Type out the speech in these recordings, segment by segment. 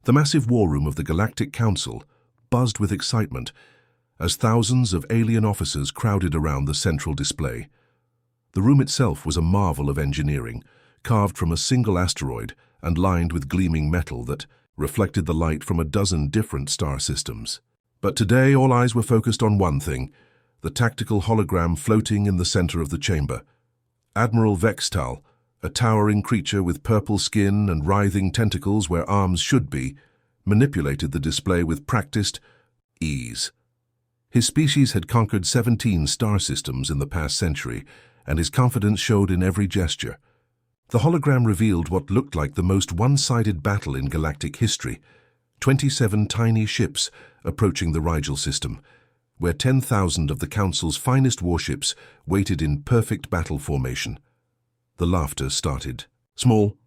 The massive war room of the Galactic Council buzzed with excitement as thousands of alien officers crowded around the central display. The room itself was a marvel of engineering, carved from a single asteroid and lined with gleaming metal that reflected the light from a dozen different star systems. But today all eyes were focused on one thing, the tactical hologram floating in the center of the chamber. Admiral Vextal, a towering creature with purple skin and writhing tentacles where arms should be, manipulated the display with practiced ease. His species had conquered 17 star systems in the past century, and his confidence showed in every gesture. The hologram revealed what looked like the most one-sided battle in galactic history, 27 tiny ships approaching the Rigel system, where 10,000 of the Council's finest warships waited in perfect battle formation. The laughter started. Small,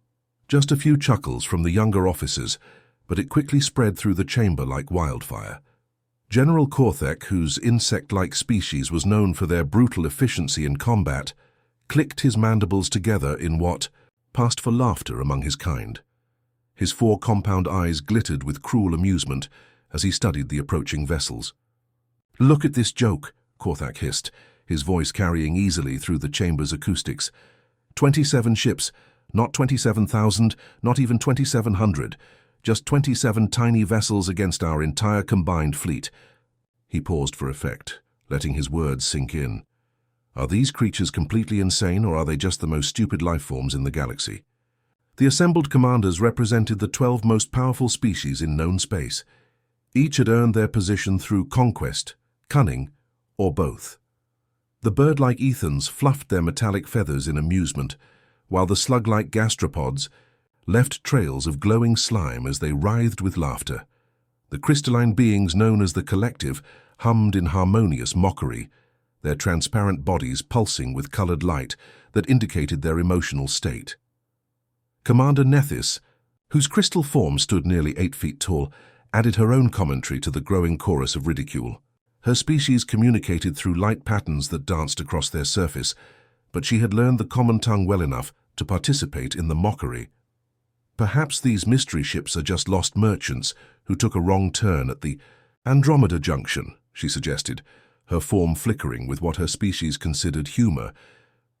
just a few chuckles from the younger officers, but it quickly spread through the chamber like wildfire. General Korthek, whose insect-like species was known for their brutal efficiency in combat, clicked his mandibles together in what passed for laughter among his kind. His 4 compound eyes glittered with cruel amusement as he studied the approaching vessels. "Look at this joke," Korthak hissed, his voice carrying easily through the chamber's acoustics. 27 ships, not 27,000, not even 2,700, just 27 tiny vessels against our entire combined fleet. He paused for effect, letting his words sink in. Are these creatures completely insane, or are they just the most stupid life forms in the galaxy? The assembled commanders represented the 12 most powerful species in known space. Each had earned their position through conquest, cunning, or both. The bird-like Ethans fluffed their metallic feathers in amusement, while the slug-like gastropods left trails of glowing slime as they writhed with laughter. The crystalline beings known as the Collective hummed in harmonious mockery, their transparent bodies pulsing with colored light that indicated their emotional state. Commander Nethys, whose crystal form stood nearly 8 feet tall, added her own commentary to the growing chorus of ridicule. Her species communicated through light patterns that danced across their surface, but she had learned the common tongue well enough to participate in the mockery. Perhaps these mystery ships are just lost merchants who took a wrong turn at the Andromeda Junction, she suggested, her form flickering with what her species considered humor.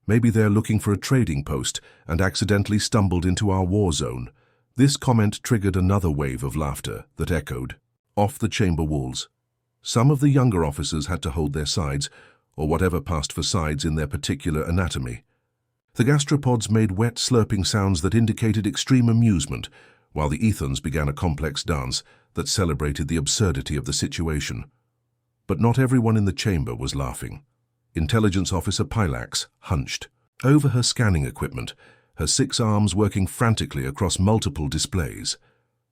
Maybe they're looking for a trading post and accidentally stumbled into our war zone. This comment triggered another wave of laughter that echoed off the chamber walls. Some of the younger officers had to hold their sides, or whatever passed for sides in their particular anatomy. The gastropods made wet slurping sounds that indicated extreme amusement, while the Ethans began a complex dance that celebrated the absurdity of the situation. But not everyone in the chamber was laughing. Intelligence Officer Pylax hunched over her scanning equipment, her 6 arms working frantically across multiple displays.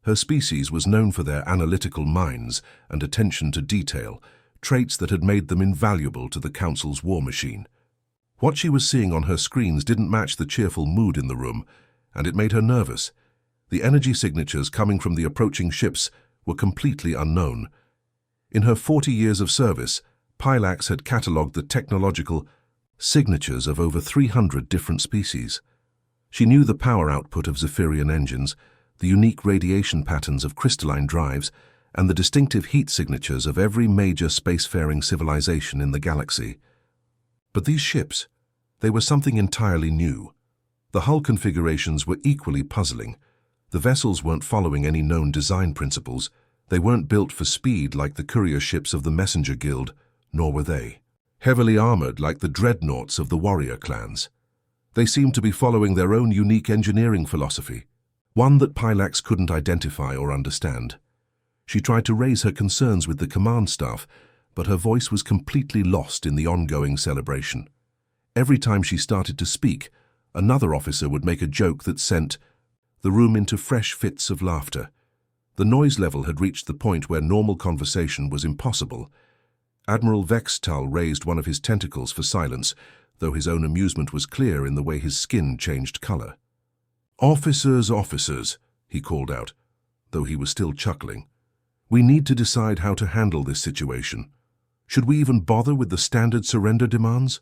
Her species was known for their analytical minds and attention to detail, traits that had made them invaluable to the Council's war machine. What she was seeing on her screens didn't match the cheerful mood in the room, and it made her nervous. The energy signatures coming from the approaching ships were completely unknown. In her 40 years of service, Pylax had catalogued the technological signatures of over 300 different species. She knew the power output of Zephyrian engines, the unique radiation patterns of crystalline drives, and the distinctive heat signatures of every major spacefaring civilization in the galaxy. But these ships, they were something entirely new. The hull configurations were equally puzzling. The vessels weren't following any known design principles. They weren't built for speed like the courier ships of the Messenger Guild, nor were they heavily armored like the dreadnoughts of the warrior clans. They seemed to be following their own unique engineering philosophy, one that Pylax couldn't identify or understand. She tried to raise her concerns with the command staff, but her voice was completely lost in the ongoing celebration. Every time she started to speak, another officer would make a joke that sent the room into fresh fits of laughter. The noise level had reached the point where normal conversation was impossible. Admiral Vextal raised one of his tentacles for silence, though his own amusement was clear in the way his skin changed color. "Officers, officers," he called out, though he was still chuckling. "We need to decide how to handle this situation. Should we even bother with the standard surrender demands?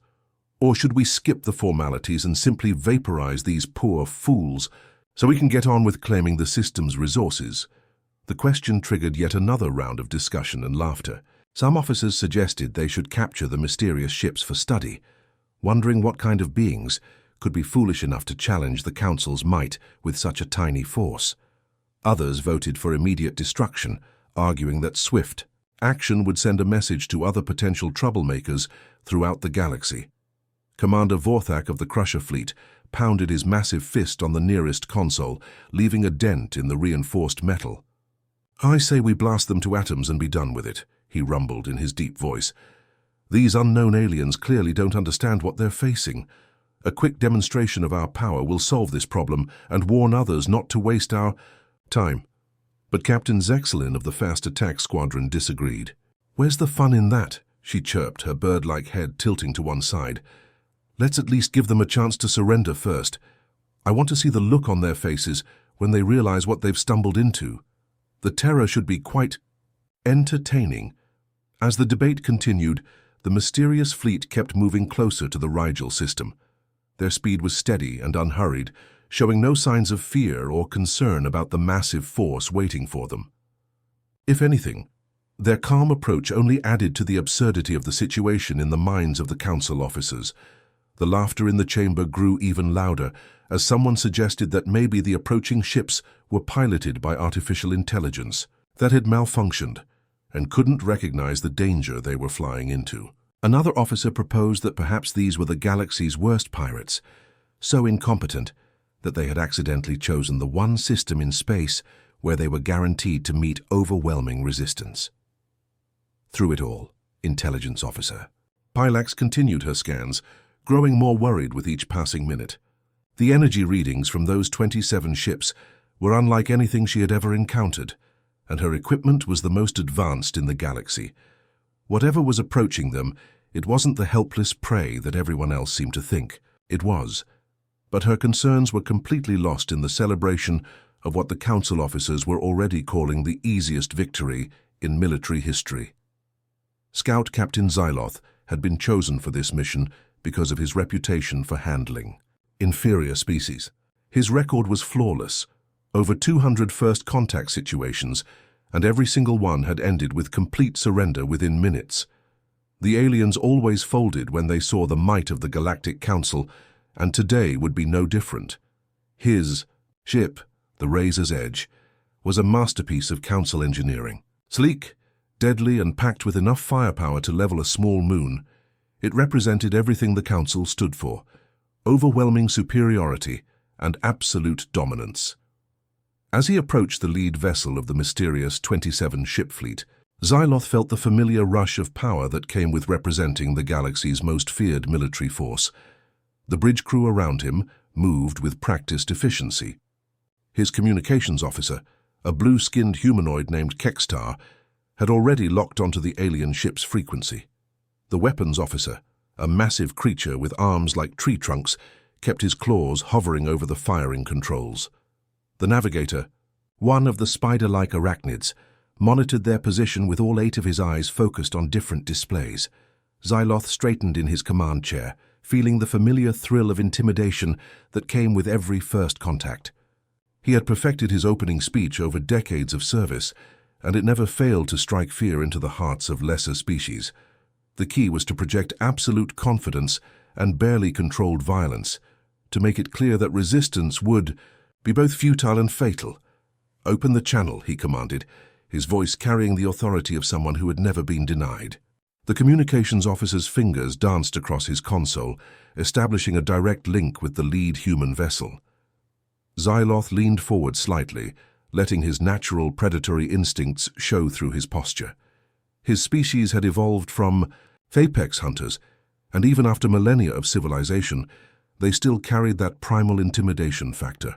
Or should we skip the formalities and simply vaporize these poor fools so we can get on with claiming the system's resources? The question triggered yet another round of discussion and laughter. Some officers suggested they should capture the mysterious ships for study, wondering what kind of beings could be foolish enough to challenge the Council's might with such a tiny force. Others voted for immediate destruction, arguing that swift action would send a message to other potential troublemakers throughout the galaxy. Commander Vorthak of the Crusher Fleet pounded his massive fist on the nearest console, leaving a dent in the reinforced metal. "I say we blast them to atoms and be done with it," he rumbled in his deep voice. "These unknown aliens clearly don't understand what they're facing. A quick demonstration of our power will solve this problem and warn others not to waste our time." But Captain Zexelin of the Fast Attack Squadron disagreed. "Where's the fun in that?" she chirped, her bird-like head tilting to one side. "Let's at least give them a chance to surrender first. I want to see the look on their faces when they realize what they've stumbled into. The terror should be quite entertaining." As the debate continued, the mysterious fleet kept moving closer to the Rigel system. Their speed was steady and unhurried, showing no signs of fear or concern about the massive force waiting for them. If anything, their calm approach only added to the absurdity of the situation in the minds of the Council officers. The laughter in the chamber grew even louder as someone suggested that maybe the approaching ships were piloted by artificial intelligence that had malfunctioned and couldn't recognize the danger they were flying into. Another officer proposed that perhaps these were the galaxy's worst pirates, so incompetent that they had accidentally chosen the one system in space where they were guaranteed to meet overwhelming resistance. Through it all, Intelligence Officer Pilax continued her scans, growing more worried with each passing minute. The energy readings from those 27 ships were unlike anything she had ever encountered, and her equipment was the most advanced in the galaxy. Whatever was approaching them, it wasn't the helpless prey that everyone else seemed to think it was. But her concerns were completely lost in the celebration of what the Council officers were already calling the easiest victory in military history. Scout Captain Xyloth had been chosen for this mission because of his reputation for handling inferior species. His record was flawless, over 200 first contact situations, and every single one had ended with complete surrender within minutes. The aliens always folded when they saw the might of the Galactic Council, and today would be no different. His ship, the Razor's Edge, was a masterpiece of Council engineering. Sleek, deadly, and packed with enough firepower to level a small moon, it represented everything the Council stood for: overwhelming superiority and absolute dominance. As he approached the lead vessel of the mysterious 27-ship fleet, Xyloth felt the familiar rush of power that came with representing the galaxy's most feared military force. The bridge crew around him moved with practiced efficiency. His communications officer, a blue-skinned humanoid named Kextar, had already locked onto the alien ship's frequency. The weapons officer, a massive creature with arms like tree trunks, kept his claws hovering over the firing controls. The navigator, one of the spider-like arachnids, monitored their position with all 8 of his eyes focused on different displays. Xyloth straightened in his command chair, feeling the familiar thrill of intimidation that came with every first contact. He had perfected his opening speech over decades of service, and it never failed to strike fear into the hearts of lesser species. The key was to project absolute confidence and barely controlled violence, to make it clear that resistance would be both futile and fatal. "Open the channel," he commanded, his voice carrying the authority of someone who had never been denied. The communications officer's fingers danced across his console, establishing a direct link with the lead human vessel. Xyloth leaned forward slightly, letting his natural predatory instincts show through his posture. His species had evolved from apex hunters, and even after millennia of civilization, they still carried that primal intimidation factor.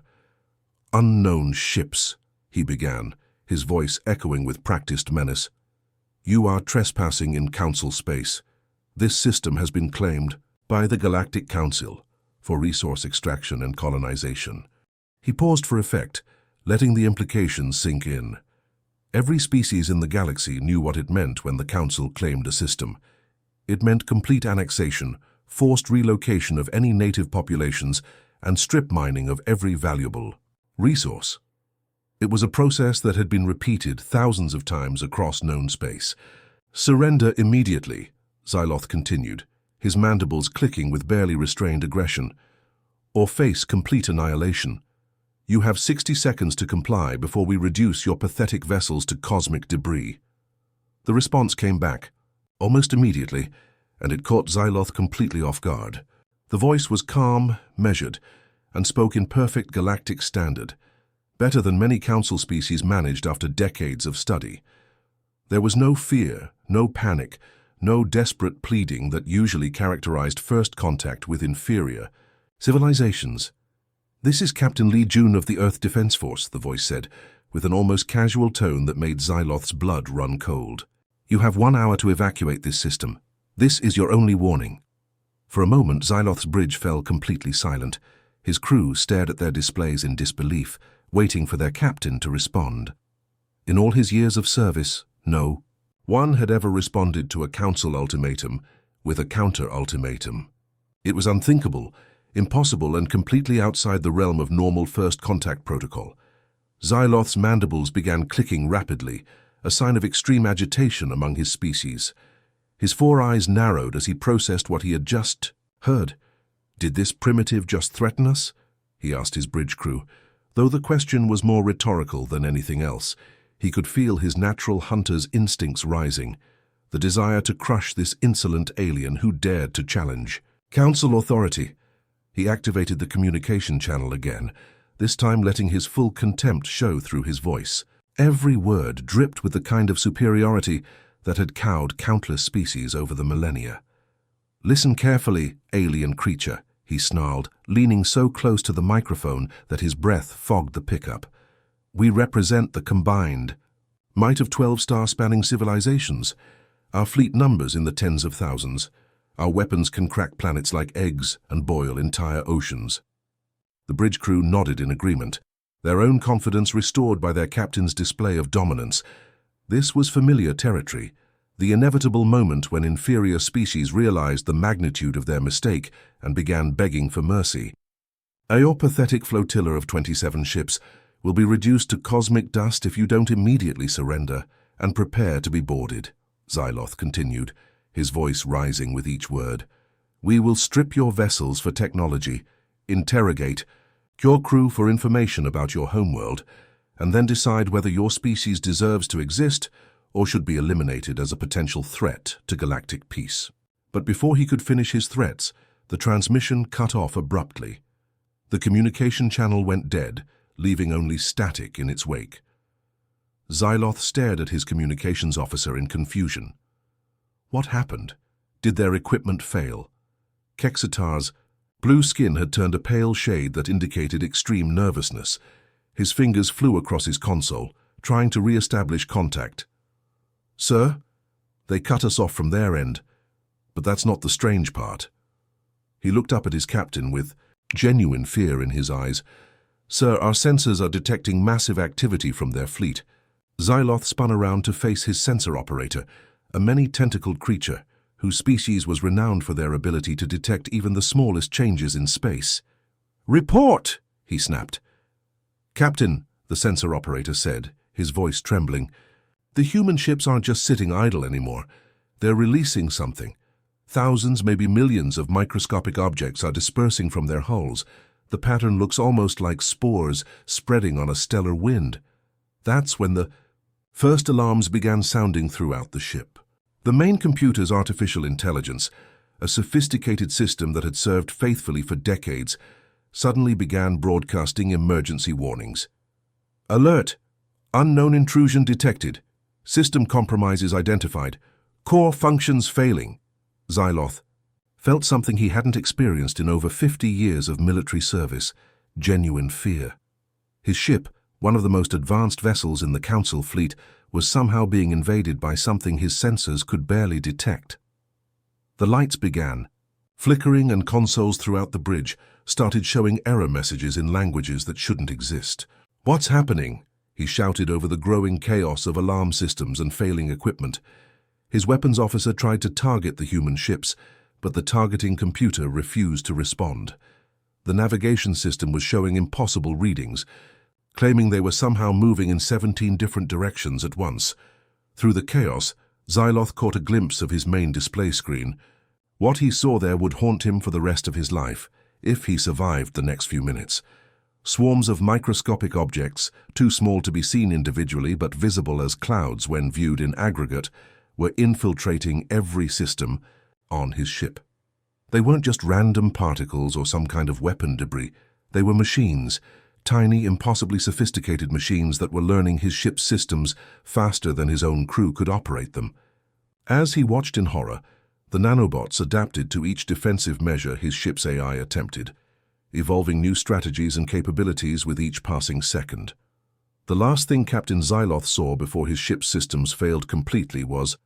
"Unknown ships," he began, his voice echoing with practiced menace. "You are trespassing in Council space. This system has been claimed by the Galactic Council for resource extraction and colonization." He paused for effect, letting the implications sink in. Every species in the galaxy knew what it meant when the Council claimed a system. It meant complete annexation, forced relocation of any native populations, and strip mining of every valuable resource. It was a process that had been repeated thousands of times across known space. "Surrender immediately," Xyloth continued, his mandibles clicking with barely restrained aggression. "Or face complete annihilation. You have 60 seconds to comply before we reduce your pathetic vessels to cosmic debris." The response came back, almost immediately, and it caught Xyloth completely off guard. The voice was calm, measured, and spoke in perfect galactic standard, better than many council species managed after decades of study. There was no fear, no panic, no desperate pleading that usually characterized first contact with inferior civilizations. "This is Captain Lee Jun of the Earth Defense Force," the voice said, with an almost casual tone that made Xyloth's blood run cold. "You have 1 hour to evacuate this system. This is your only warning." For a moment, Xyloth's bridge fell completely silent. His crew stared at their displays in disbelief, waiting for their captain to respond. In all his years of service, no one had ever responded to a council ultimatum with a counter-ultimatum. It was unthinkable, impossible, and completely outside the realm of normal first contact protocol. Xyloth's mandibles began clicking rapidly, a sign of extreme agitation among his species. His 4 eyes narrowed as he processed what he had just heard. Did this primitive just threaten us? He asked his bridge crew. Though the question was more rhetorical than anything else, he could feel his natural hunter's instincts rising, the desire to crush this insolent alien who dared to challenge. "Council authority." He activated the communication channel again, this time letting his full contempt show through his voice. Every word dripped with the kind of superiority that had cowed countless species over the millennia. "Listen carefully, alien creature," he snarled, leaning so close to the microphone that his breath fogged the pickup. "We represent the combined might of 12 star-spanning civilizations. Our fleet numbers in the tens of thousands. Our weapons can crack planets like eggs and boil entire oceans." The bridge crew nodded in agreement, their own confidence restored by their captain's display of dominance. This was familiar territory, the inevitable moment when inferior species realized the magnitude of their mistake and began begging for mercy. "Your pathetic flotilla of 27 ships will be reduced to cosmic dust if you don't immediately surrender and prepare to be boarded," Xyloth continued, his voice rising with each word. "We will strip your vessels for technology, interrogate your crew for information about your homeworld, and then decide whether your species deserves to exist or should be eliminated as a potential threat to galactic peace." But before he could finish his threats, the transmission cut off abruptly. The communication channel went dead, leaving only static in its wake. Xyloth stared at his communications officer in confusion. What happened? Did their equipment fail? Kexitar's blue skin had turned a pale shade that indicated extreme nervousness. His fingers flew across his console, trying to re-establish contact. "Sir, they cut us off from their end, but that's not the strange part." He looked up at his captain with genuine fear in his eyes. "Sir, our sensors are detecting massive activity from their fleet." Xyloth spun around to face his sensor operator, a many-tentacled creature whose species was renowned for their ability to detect even the smallest changes in space. "Report!" he snapped. "Captain," the sensor operator said, his voice trembling, "the human ships aren't just sitting idle anymore. They're releasing something. Thousands, maybe millions of microscopic objects are dispersing from their hulls. The pattern looks almost like spores spreading on a stellar wind." That's when the first alarms began sounding throughout the ship. The main computer's artificial intelligence, a sophisticated system that had served faithfully for decades, suddenly began broadcasting emergency warnings. "Alert! Unknown intrusion detected. System compromises identified. Core functions failing." Xyloth felt something he hadn't experienced in over 50 years of military service, genuine fear. His ship, one of the most advanced vessels in the Council fleet, was somehow being invaded by something his sensors could barely detect. The lights began flickering, and consoles throughout the bridge started showing error messages in languages that shouldn't exist. "What's happening?" he shouted over the growing chaos of alarm systems and failing equipment. His weapons officer tried to target the human ships, but the targeting computer refused to respond. The navigation system was showing impossible readings. claiming they were somehow moving in 17 different directions at once. Through the chaos, Xyloth caught a glimpse of his main display screen. What he saw there would haunt him for the rest of his life, if he survived the next few minutes. Swarms of microscopic objects, too small to be seen individually but visible as clouds when viewed in aggregate, were infiltrating every system on his ship. They weren't just random particles or some kind of weapon debris. They were machines, tiny, impossibly sophisticated machines that were learning his ship's systems faster than his own crew could operate them. As he watched in horror, the nanobots adapted to each defensive measure his ship's AI attempted, evolving new strategies and capabilities with each passing second. The last thing Captain Xyloth saw before his ship's systems failed completely was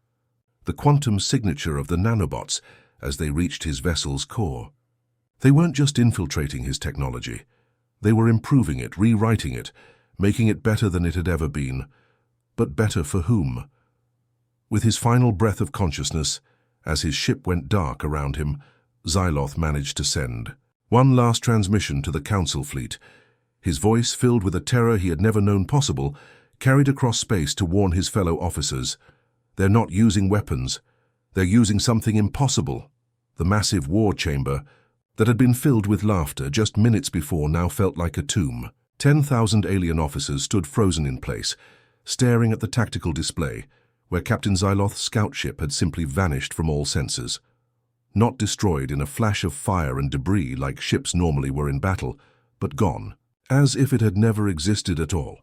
the quantum signature of the nanobots as they reached his vessel's core. They weren't just infiltrating his technology. They were improving it, rewriting it, making it better than it had ever been. But better for whom? With his final breath of consciousness, as his ship went dark around him, Xyloth managed to send one last transmission to the Council fleet. His voice, filled with a terror he had never known possible, carried across space to warn his fellow officers. They're not using weapons. They're using something impossible. The massive war chamber that had been filled with laughter just minutes before now felt like a tomb. 10,000 alien officers stood frozen in place, staring at the tactical display, where Captain Xyloth's scout ship had simply vanished from all sensors. Not destroyed in a flash of fire and debris like ships normally were in battle, but gone, as if it had never existed at all.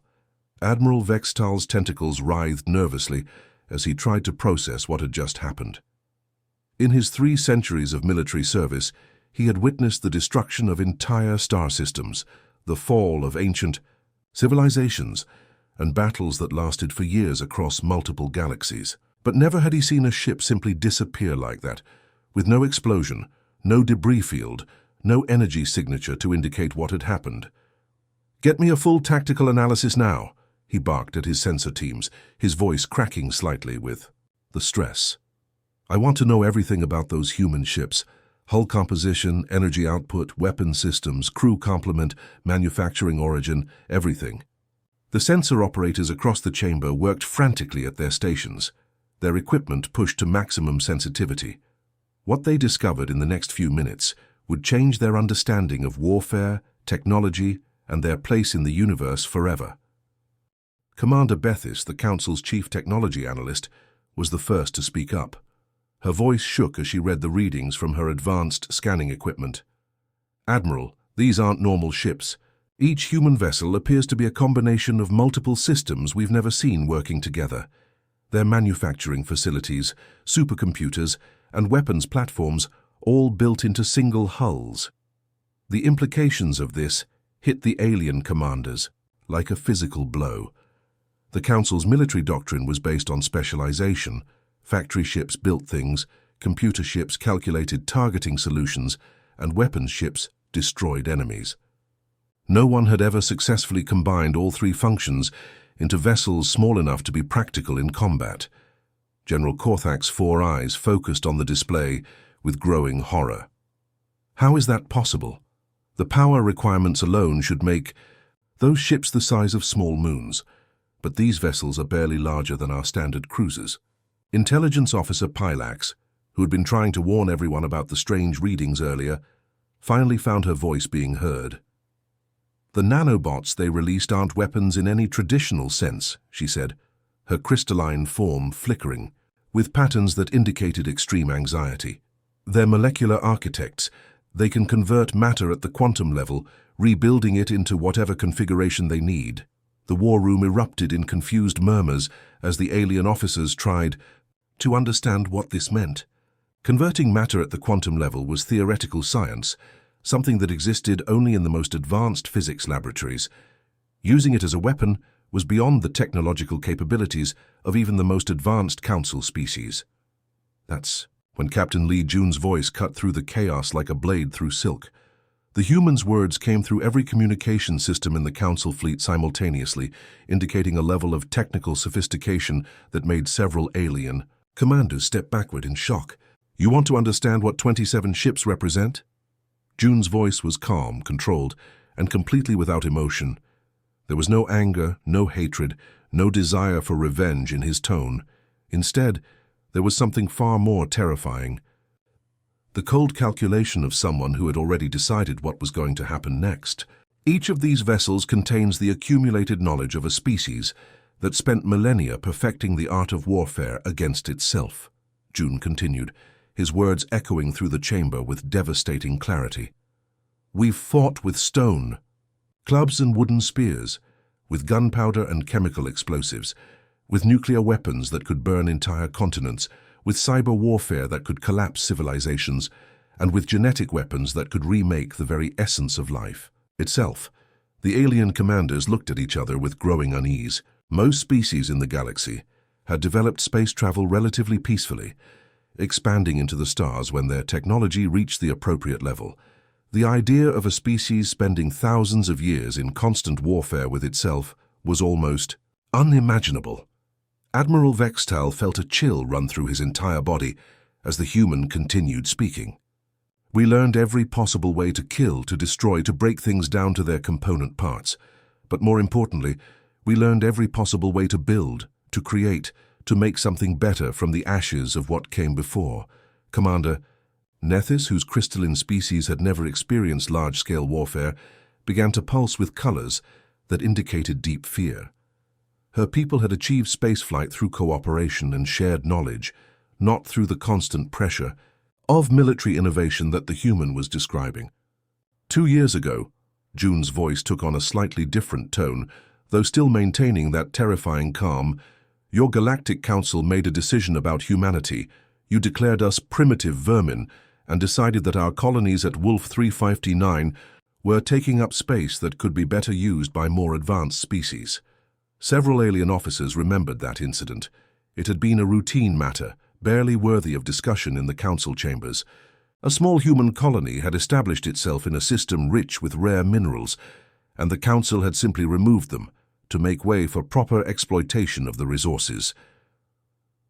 Admiral Vextal's tentacles writhed nervously as he tried to process what had just happened. In his 3 centuries of military service, he had witnessed the destruction of entire star systems, the fall of ancient civilizations, and battles that lasted for years across multiple galaxies. But never had he seen a ship simply disappear like that, with no explosion, no debris field, no energy signature to indicate what had happened. "Get me a full tactical analysis now," he barked at his sensor teams, his voice cracking slightly with the stress. "I want to know everything about those human ships. Hull composition, energy output, weapon systems, crew complement, manufacturing origin, everything." The sensor operators across the chamber worked frantically at their stations, their equipment pushed to maximum sensitivity. What they discovered in the next few minutes would change their understanding of warfare, technology, and their place in the universe forever. Commander Bethis, the Council's chief technology analyst, was the first to speak up. Her voice shook as she read the readings from her advanced scanning equipment. "Admiral, these aren't normal ships. Each human vessel appears to be a combination of multiple systems we've never seen working together. Their manufacturing facilities, supercomputers, and weapons platforms all built into single hulls. The implications of this hit the alien commanders like a physical blow. The Council's military doctrine was based on specialization. Factory ships built things, computer ships calculated targeting solutions, and weapons ships destroyed enemies. No one had ever successfully combined all 3 functions into vessels small enough to be practical in combat. General Korthak's 4 eyes focused on the display with growing horror. How is that possible? The power requirements alone should make those ships the size of small moons, but these vessels are barely larger than our standard cruisers. Intelligence Officer Pylax, who had been trying to warn everyone about the strange readings earlier, finally found her voice being heard. "The nanobots they released aren't weapons in any traditional sense," she said, her crystalline form flickering, with patterns that indicated extreme anxiety. "They're molecular architects. They can convert matter at the quantum level, rebuilding it into whatever configuration they need." The war room erupted in confused murmurs as the alien officers tried to understand what this meant. Converting matter at the quantum level was theoretical science, something that existed only in the most advanced physics laboratories. Using it as a weapon was beyond the technological capabilities of even the most advanced Council species. That's when Captain Lee Jun's voice cut through the chaos like a blade through silk. The human's words came through every communication system in the Council fleet simultaneously, indicating a level of technical sophistication that made several alien commanders step backward in shock. "You want to understand what 27 ships represent?" Jun's voice was calm, controlled, and completely without emotion. There was no anger, no hatred, no desire for revenge in his tone. Instead, there was something far more terrifying. The cold calculation of someone who had already decided what was going to happen next. Each of these vessels contains the accumulated knowledge of a species that spent millennia perfecting the art of warfare against itself. June continued, his words echoing through the chamber with devastating clarity. We've fought with stone, clubs and wooden spears, with gunpowder and chemical explosives, with nuclear weapons that could burn entire continents, with cyber warfare that could collapse civilizations, and with genetic weapons that could remake the very essence of life itself. The alien commanders looked at each other with growing unease. Most species in the galaxy had developed space travel relatively peacefully, expanding into the stars when their technology reached the appropriate level. The idea of a species spending thousands of years in constant warfare with itself was almost unimaginable. Admiral Vextal felt a chill run through his entire body as the human continued speaking. We learned every possible way to kill, to destroy, to break things down to their component parts. But more importantly, we learned every possible way to build, to create, to make something better from the ashes of what came before. Commander Nethys, whose crystalline species had never experienced large-scale warfare, began to pulse with colors that indicated deep fear. Her people had achieved spaceflight through cooperation and shared knowledge, not through the constant pressure of military innovation that the human was describing. 2 years ago, June's voice took on a slightly different tone, though still maintaining that terrifying calm. Your Galactic Council made a decision about humanity. You declared us primitive vermin and decided that our colonies at Wolf 359 were taking up space that could be better used by more advanced species. Several alien officers remembered that incident. It had been a routine matter, barely worthy of discussion in the council chambers. A small human colony had established itself in a system rich with rare minerals, and the council had simply removed them to make way for proper exploitation of the resources.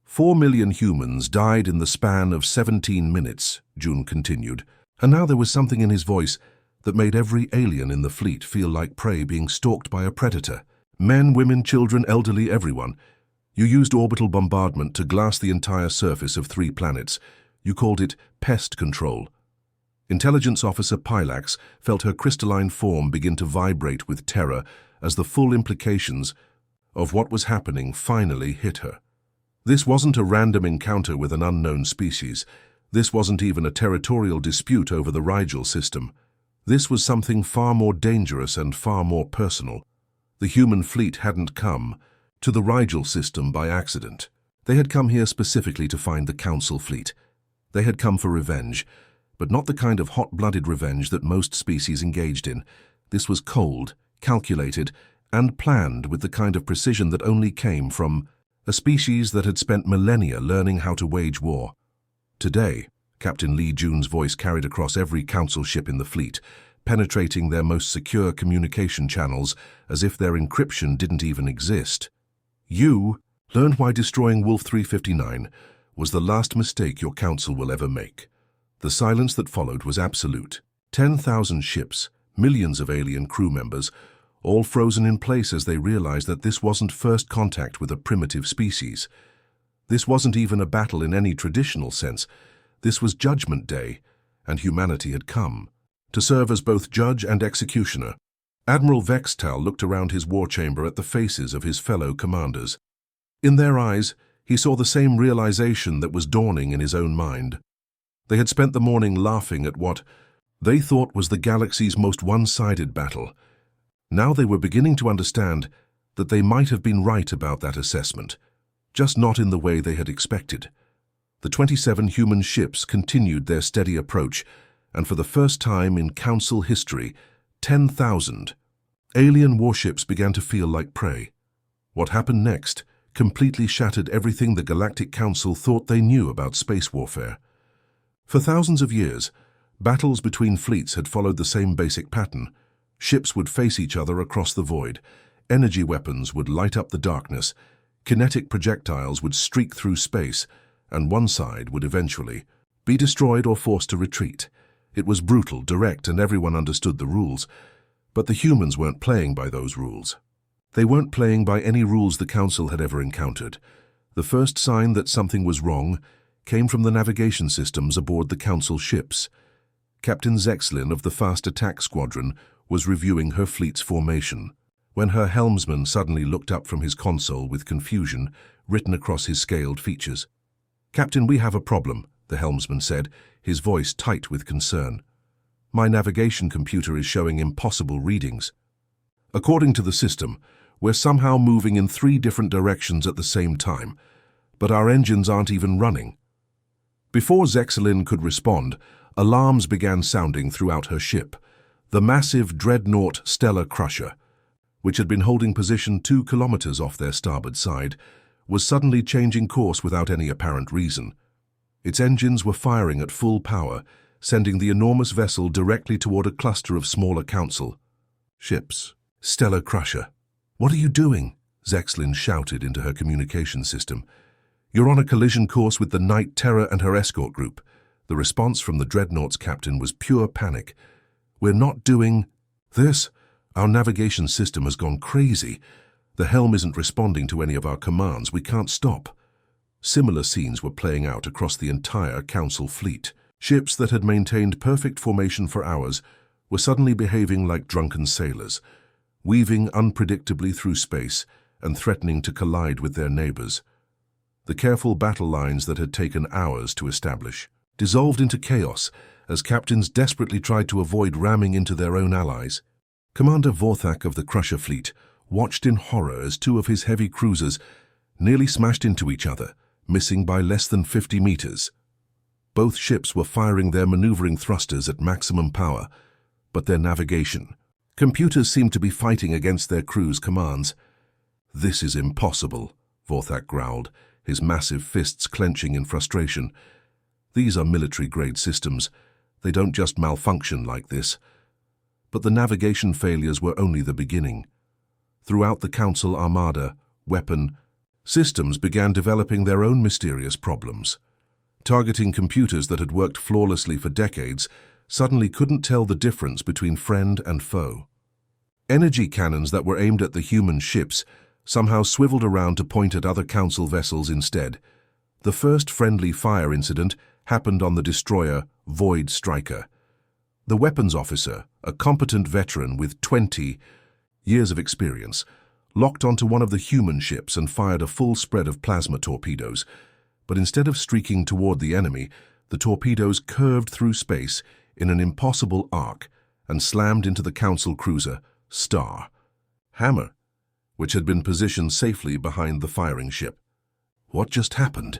4 million humans died in the span of 17 minutes, June continued, and now there was something in his voice that made every alien in the fleet feel like prey being stalked by a predator. Men, women, children, elderly, everyone. You used orbital bombardment to glass the entire surface of 3 planets. You called it pest control. Intelligence Officer Pylax felt her crystalline form begin to vibrate with terror as the full implications of what was happening finally hit her. This wasn't a random encounter with an unknown species. This wasn't even a territorial dispute over the Rigel system. This was something far more dangerous and far more personal. The human fleet hadn't come to the Rigel system by accident. They had come here specifically to find the Council fleet. They had come for revenge, but not the kind of hot-blooded revenge that most species engaged in. This was cold, calculated, and planned with the kind of precision that only came from a species that had spent millennia learning how to wage war. Today, Captain Lee June's voice carried across every council ship in the fleet, penetrating their most secure communication channels as if their encryption didn't even exist. You learned why destroying Wolf 359 was the last mistake your council will ever make. The silence that followed was absolute. 10,000 ships, millions of alien crew members, all frozen in place as they realized that this wasn't first contact with a primitive species. This wasn't even a battle in any traditional sense. This was Judgment Day, and humanity had come to serve as both judge and executioner. Admiral Vextal looked around his war chamber at the faces of his fellow commanders. In their eyes, he saw the same realization that was dawning in his own mind. They had spent the morning laughing at what they thought was the galaxy's most one-sided battle. Now they were beginning to understand that they might have been right about that assessment, just not in the way they had expected. The 27 human ships continued their steady approach, and for the first time in Council history, 10,000 alien warships began to feel like prey. What happened next completely shattered everything the Galactic Council thought they knew about space warfare. For thousands of years, battles between fleets had followed the same basic pattern. Ships would face each other across the void. Energy weapons would light up the darkness. Kinetic projectiles would streak through space, and one side would eventually be destroyed or forced to retreat. It was brutal, direct, and everyone understood the rules. But the humans weren't playing by those rules. They weren't playing by any rules the Council had ever encountered. The first sign that something was wrong came from the navigation systems aboard the Council ships. Captain Zexlin of the Fast Attack Squadron was reviewing her fleet's formation, when her helmsman suddenly looked up from his console with confusion written across his scaled features. "Captain, we have a problem," the helmsman said, his voice tight with concern. "My navigation computer is showing impossible readings. According to the system, we're somehow moving in 3 different directions at the same time, but our engines aren't even running." Before Zexlin could respond, alarms began sounding throughout her ship. The massive dreadnought Stellar Crusher, which had been holding position 2 kilometers off their starboard side, was suddenly changing course without any apparent reason. Its engines were firing at full power, sending the enormous vessel directly toward a cluster of smaller Council ships. "Stellar Crusher, what are you doing?" Zexlin shouted into her communication system. "You're on a collision course with the Night Terror and her escort group." The response from the dreadnought's captain was pure panic. "We're not doing this. Our navigation system has gone crazy. The helm isn't responding to any of our commands. We can't stop." Similar scenes were playing out across the entire Council fleet. Ships that had maintained perfect formation for hours were suddenly behaving like drunken sailors, weaving unpredictably through space and threatening to collide with their neighbors. The careful battle lines that had taken hours to establish dissolved into chaos as captains desperately tried to avoid ramming into their own allies. Commander Vorthak of the Crusher fleet watched in horror as 2 of his heavy cruisers nearly smashed into each other, missing by less than 50 meters. Both ships were firing their maneuvering thrusters at maximum power, but their navigation computers seemed to be fighting against their crew's commands. "This is impossible," Vorthak growled, his massive fists clenching in frustration. "These are military-grade systems. They don't just malfunction like this." But the navigation failures were only the beginning. Throughout the Council Armada, weapon systems began developing their own mysterious problems. Targeting computers that had worked flawlessly for decades suddenly couldn't tell the difference between friend and foe. Energy cannons that were aimed at the human ships somehow swiveled around to point at other Council vessels instead. The first friendly fire incident happened on the destroyer Void Striker. The weapons officer, a competent veteran with 20 years of experience, locked onto one of the human ships and fired a full spread of plasma torpedoes. But instead of streaking toward the enemy, the torpedoes curved through space in an impossible arc and slammed into the Council cruiser Star Hammer, which had been positioned safely behind the firing ship. "What just happened?"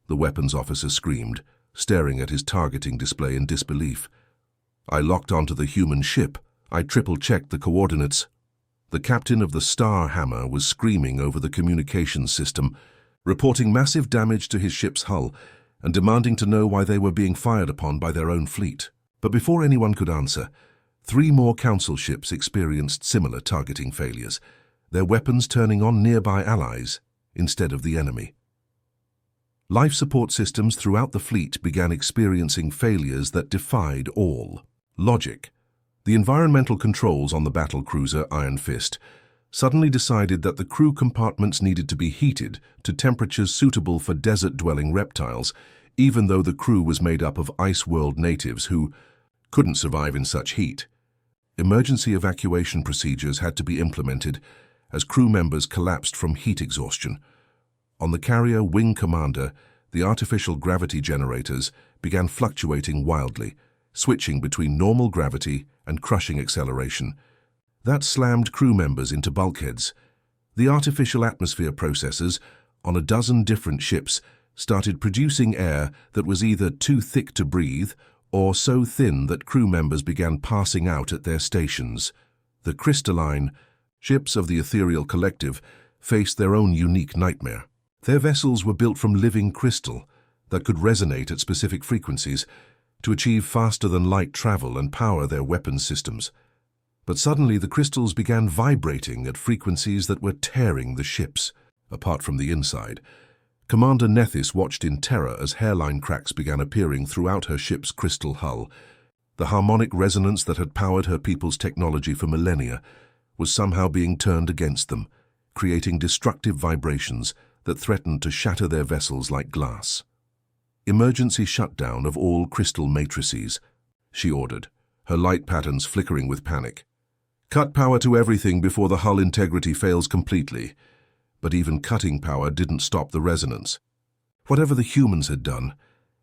the weapons officer screamed, staring at his targeting display in disbelief. "I locked onto the human ship. I triple-checked the coordinates." The captain of the Star Hammer was screaming over the communications system, reporting massive damage to his ship's hull and demanding to know why they were being fired upon by their own fleet. But before anyone could answer, 3 more Council ships experienced similar targeting failures, their weapons turning on nearby allies instead of the enemy. Life support systems throughout the fleet began experiencing failures that defied all logic. The environmental controls on the battle cruiser Iron Fist suddenly decided that the crew compartments needed to be heated to temperatures suitable for desert-dwelling reptiles, even though the crew was made up of Ice World natives who couldn't survive in such heat. Emergency evacuation procedures had to be implemented as crew members collapsed from heat exhaustion. On the carrier Wing Commander, the artificial gravity generators began fluctuating wildly, switching between normal gravity and crushing acceleration. That slammed crew members into bulkheads. The artificial atmosphere processors on a dozen different ships started producing air that was either too thick to breathe or so thin that crew members began passing out at their stations. The crystalline ships of the Ethereal Collective faced their own unique nightmare. Their vessels were built from living crystal that could resonate at specific frequencies to achieve faster-than-light travel and power their weapons systems. But suddenly the crystals began vibrating at frequencies that were tearing the ships apart from the inside. Commander Nethys watched in terror as hairline cracks began appearing throughout her ship's crystal hull. The harmonic resonance that had powered her people's technology for millennia was somehow being turned against them, creating destructive vibrations that threatened to shatter their vessels like glass. "Emergency shutdown of all crystal matrices," she ordered, her light patterns flickering with panic. "Cut power to everything before the hull integrity fails completely." But even cutting power didn't stop the resonance. Whatever the humans had done,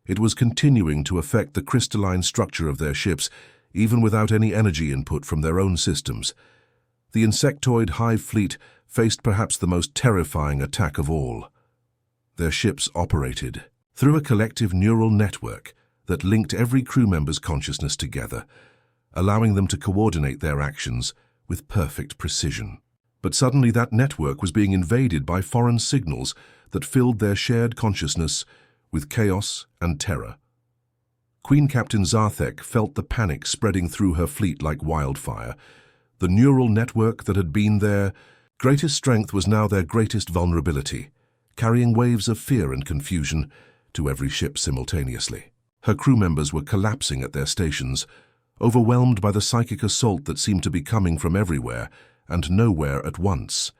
it was continuing to affect the crystalline structure of their ships, even without any energy input from their own systems. The insectoid hive fleet faced perhaps the most terrifying attack of all. Their ships operated through a collective neural network that linked every crew member's consciousness together, allowing them to coordinate their actions with perfect precision. But suddenly that network was being invaded by foreign signals that filled their shared consciousness with chaos and terror. Queen Captain Zarthek felt the panic spreading through her fleet like wildfire. The neural network that had been their greatest strength was now their greatest vulnerability, carrying waves of fear and confusion to every ship simultaneously. Her crew members were collapsing at their stations, overwhelmed by the psychic assault that seemed to be coming from everywhere and nowhere at once.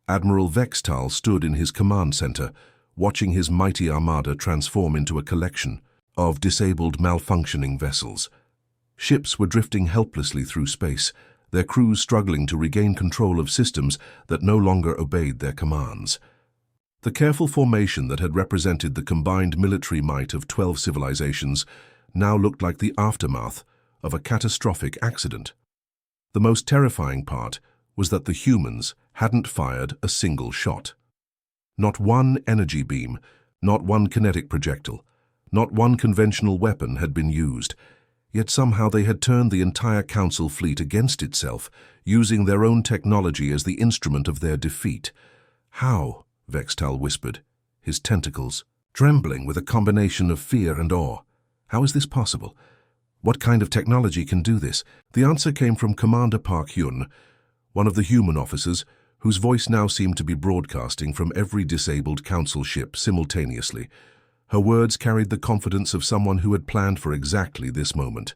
Admiral Vextal stood in his command center, watching his mighty armada transform into a collection of disabled, malfunctioning vessels. Ships were drifting helplessly through space, their crews struggling to regain control of systems that no longer obeyed their commands. The careful formation that had represented the combined military might of 12 civilizations now looked like the aftermath of a catastrophic accident. The most terrifying part was that the humans hadn't fired a single shot. Not one energy beam, not one kinetic projectile, not one conventional weapon had been used, yet somehow they had turned the entire Council fleet against itself, using their own technology as the instrument of their defeat. "How?" Vextal whispered, his tentacles trembling with a combination of fear and awe. "How is this possible? What kind of technology can do this?" The answer came from Commander Park Hyun, one of the human officers, whose voice now seemed to be broadcasting from every disabled Council ship simultaneously. Her words carried the confidence of someone who had planned for exactly this moment.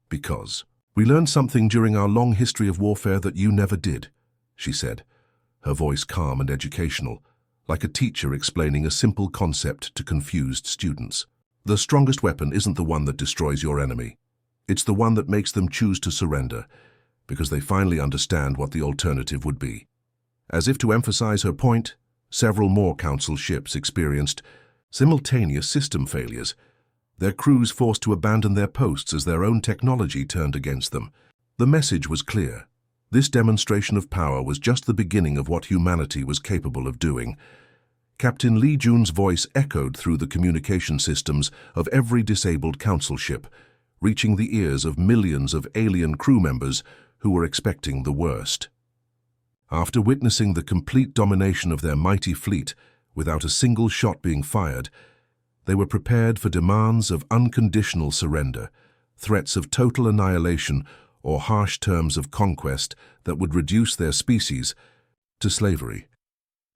"Because we learned something during our long history of warfare that you never did," she said, her voice calm and educational, like a teacher explaining a simple concept to confused students. "The strongest weapon isn't the one that destroys your enemy. It's the one that makes them choose to surrender, because they finally understand what the alternative would be." As if to emphasize her point, several more Council ships experienced simultaneous system failures, their crews forced to abandon their posts as their own technology turned against them. The message was clear. This demonstration of power was just the beginning of what humanity was capable of doing. Captain Lee Jun's voice echoed through the communication systems of every disabled Council ship, reaching the ears of millions of alien crew members who were expecting the worst. After witnessing the complete domination of their mighty fleet without a single shot being fired, they were prepared for demands of unconditional surrender, threats of total annihilation, or harsh terms of conquest that would reduce their species to slavery.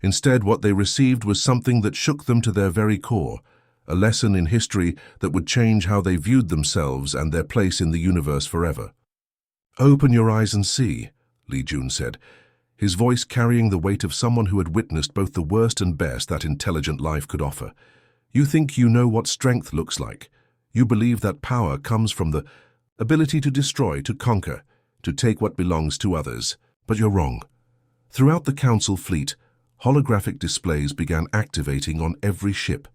Instead, what they received was something that shook them to their very core, a lesson in history that would change how they viewed themselves and their place in the universe forever. "Open your eyes and see," Lee Jun said, his voice carrying the weight of someone who had witnessed both the worst and best that intelligent life could offer. "You think you know what strength looks like. You believe that power comes from the ability to destroy, to conquer, to take what belongs to others. But you're wrong." Throughout the Council fleet, holographic displays began activating on every ship.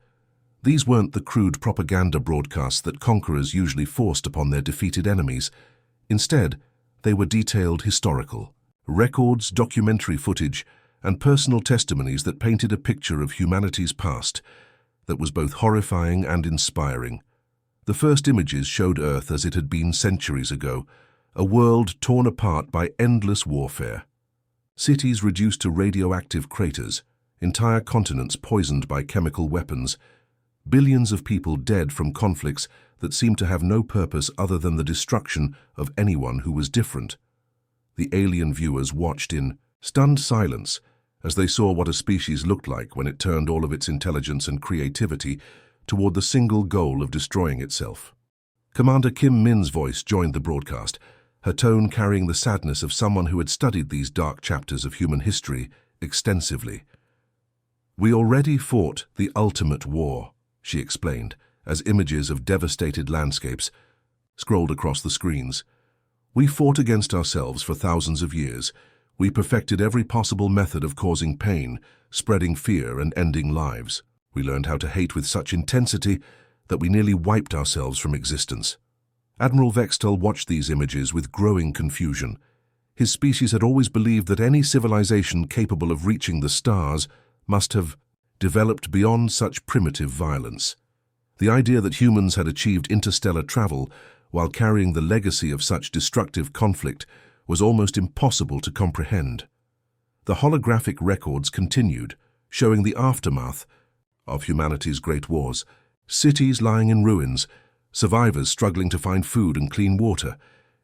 These weren't the crude propaganda broadcasts that conquerors usually forced upon their defeated enemies. Instead, they were detailed historical records, documentary footage, and personal testimonies that painted a picture of humanity's past that was both horrifying and inspiring. The first images showed Earth as it had been centuries ago, a world torn apart by endless warfare. Cities reduced to radioactive craters, entire continents poisoned by chemical weapons, billions of people dead from conflicts that seemed to have no purpose other than the destruction of anyone who was different. The alien viewers watched in stunned silence as they saw what a species looked like when it turned all of its intelligence and creativity toward the single goal of destroying itself. Commander Kim Min's voice joined the broadcast, her tone carrying the sadness of someone who had studied these dark chapters of human history extensively. "We already fought the ultimate war," she explained, as images of devastated landscapes scrolled across the screens. "We fought against ourselves for thousands of years. We perfected every possible method of causing pain, spreading fear, and ending lives. We learned how to hate with such intensity that we nearly wiped ourselves from existence." Admiral Vextel watched these images with growing confusion. His species had always believed that any civilization capable of reaching the stars must have developed beyond such primitive violence. The idea that humans had achieved interstellar travel while carrying the legacy of such destructive conflict was almost impossible to comprehend. The holographic records continued, showing the aftermath of humanity's great wars. Cities lying in ruins, survivors struggling to find food and clean water,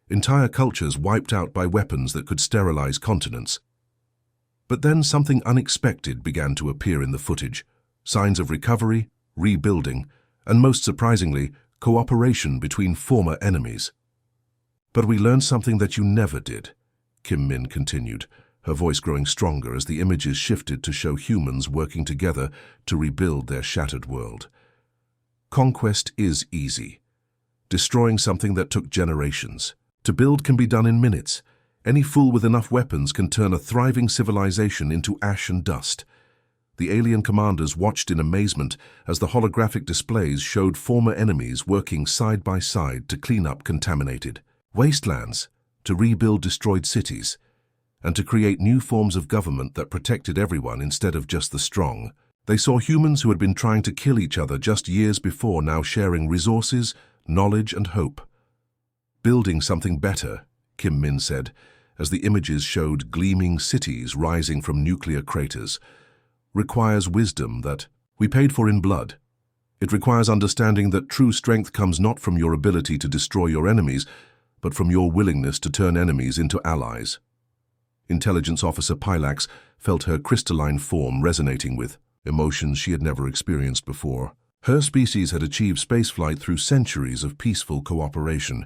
entire cultures wiped out by weapons that could sterilize continents. But then something unexpected began to appear in the footage: signs of recovery, rebuilding, and most surprisingly, cooperation between former enemies. "But we learned something that you never did," Kim Min continued, her voice growing stronger as the images shifted to show humans working together to rebuild their shattered world. "Conquest is easy. Destroying something that took generations. To build can be done in minutes. Any fool with enough weapons can turn a thriving civilization into ash and dust." The alien commanders watched in amazement as the holographic displays showed former enemies working side by side to clean up contaminated wastelands, to rebuild destroyed cities, and to create new forms of government that protected everyone instead of just the strong. They saw humans who had been trying to kill each other just years before now sharing resources, knowledge, and hope. "Building something better," Kim Min said, as the images showed gleaming cities rising from nuclear craters, "requires wisdom that we paid for in blood. It requires understanding that true strength comes not from your ability to destroy your enemies, but from your willingness to turn enemies into allies." Intelligence Officer Pilax felt her crystalline form resonating with emotions she had never experienced before. Her species had achieved spaceflight through centuries of peaceful cooperation,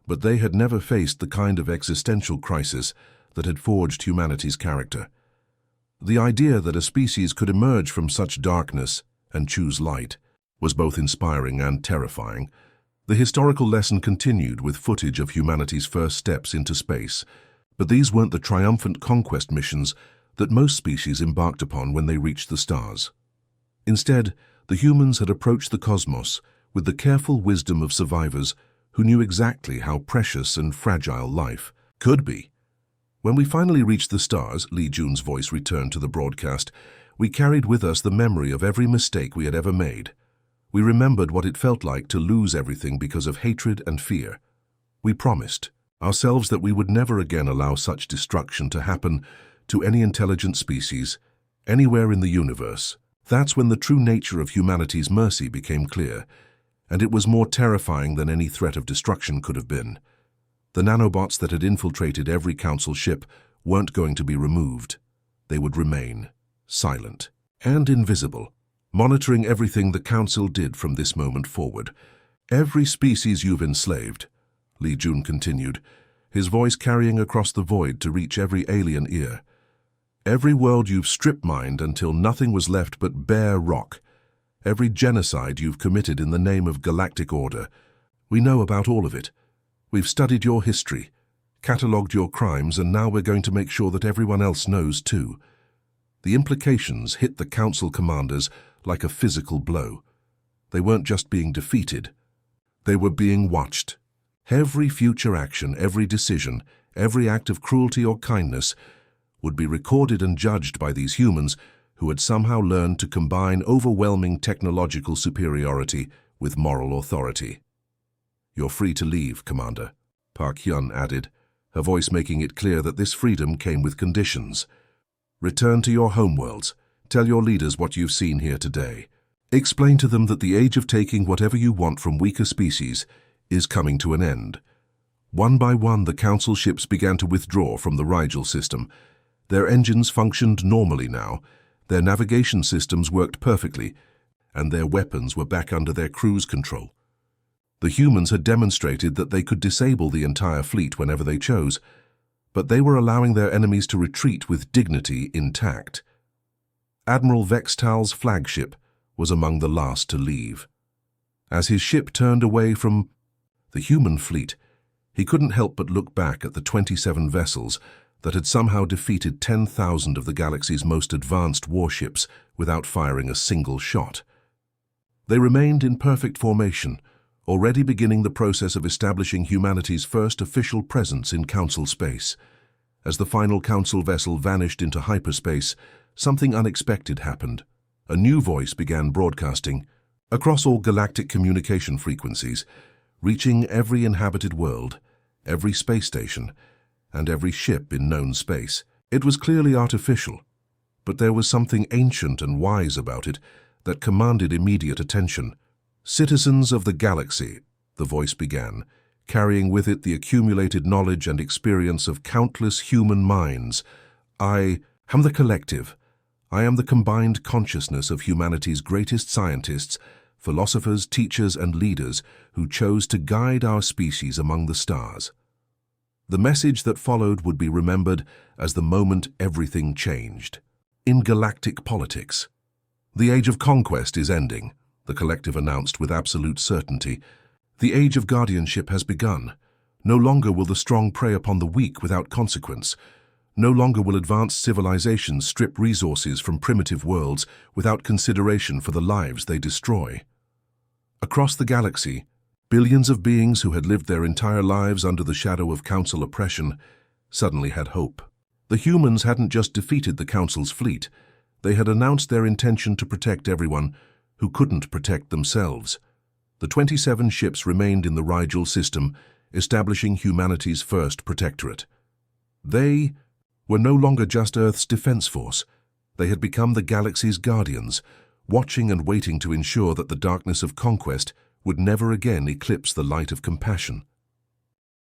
but they had never faced the kind of existential crisis that had forged humanity's character. The idea that a species could emerge from such darkness and choose light was both inspiring and terrifying. The historical lesson continued with footage of humanity's first steps into space, but these weren't the triumphant conquest missions that most species embarked upon when they reached the stars. Instead, the humans had approached the cosmos with the careful wisdom of survivors who knew exactly how precious and fragile life could be. "When we finally reached the stars," Li Jun's voice returned to the broadcast, "we carried with us the memory of every mistake we had ever made. We remembered what it felt like to lose everything because of hatred and fear. We promised ourselves that we would never again allow such destruction to happen to any intelligent species, anywhere in the universe." That's when the true nature of humanity's mercy became clear, and it was more terrifying than any threat of destruction could have been. The nanobots that had infiltrated every council ship weren't going to be removed. They would remain, silent and invisible, monitoring everything the council did from this moment forward. "Every species you've enslaved," Li Jun continued, his voice carrying across the void to reach every alien ear. "Every world you've strip-mined until nothing was left but bare rock. Every genocide you've committed in the name of galactic order. We know about all of it. We've studied your history, catalogued your crimes, and now we're going to make sure that everyone else knows too." The implications hit the council commanders like a physical blow. They weren't just being defeated. They were being watched. Every future action, every decision, every act of cruelty or kindness would be recorded and judged by these humans who had somehow learned to combine overwhelming technological superiority with moral authority. "You're free to leave, Commander," Park Hyun added, her voice making it clear that this freedom came with conditions. "Return to your homeworlds. Tell your leaders what you've seen here today. Explain to them that the age of taking whatever you want from weaker species is coming to an end." One by one, the council ships began to withdraw from the Rigel system. Their engines functioned normally now, their navigation systems worked perfectly, and their weapons were back under their cruise control. The humans had demonstrated that they could disable the entire fleet whenever they chose, but they were allowing their enemies to retreat with dignity intact. Admiral Vextal's flagship was among the last to leave. As his ship turned away from the human fleet, he couldn't help but look back at the 27 vessels that had somehow defeated 10,000 of the galaxy's most advanced warships without firing a single shot. They remained in perfect formation, already beginning the process of establishing humanity's first official presence in Council space. As the final Council vessel vanished into hyperspace, something unexpected happened. A new voice began broadcasting across all galactic communication frequencies, reaching every inhabited world, every space station, and every ship in known space. It was clearly artificial, but there was something ancient and wise about it that commanded immediate attention. "Citizens of the galaxy," the voice began, carrying with it the accumulated knowledge and experience of countless human minds. "I am the collective. I am the combined consciousness of humanity's greatest scientists, philosophers, teachers, and leaders who chose to guide our species among the stars." The message that followed would be remembered as the moment everything changed. In galactic politics, "The age of conquest is ending," the collective announced with absolute certainty. "The age of guardianship has begun. No longer will the strong prey upon the weak without consequence. No longer will advanced civilizations strip resources from primitive worlds without consideration for the lives they destroy." Across the galaxy, billions of beings who had lived their entire lives under the shadow of Council oppression suddenly had hope. The humans hadn't just defeated the Council's fleet, they had announced their intention to protect everyone who couldn't protect themselves. The 27 ships remained in the Rigel system, establishing humanity's first protectorate. They were no longer just Earth's defense force. They had become the galaxy's guardians, watching and waiting to ensure that the darkness of conquest would never again eclipse the light of compassion.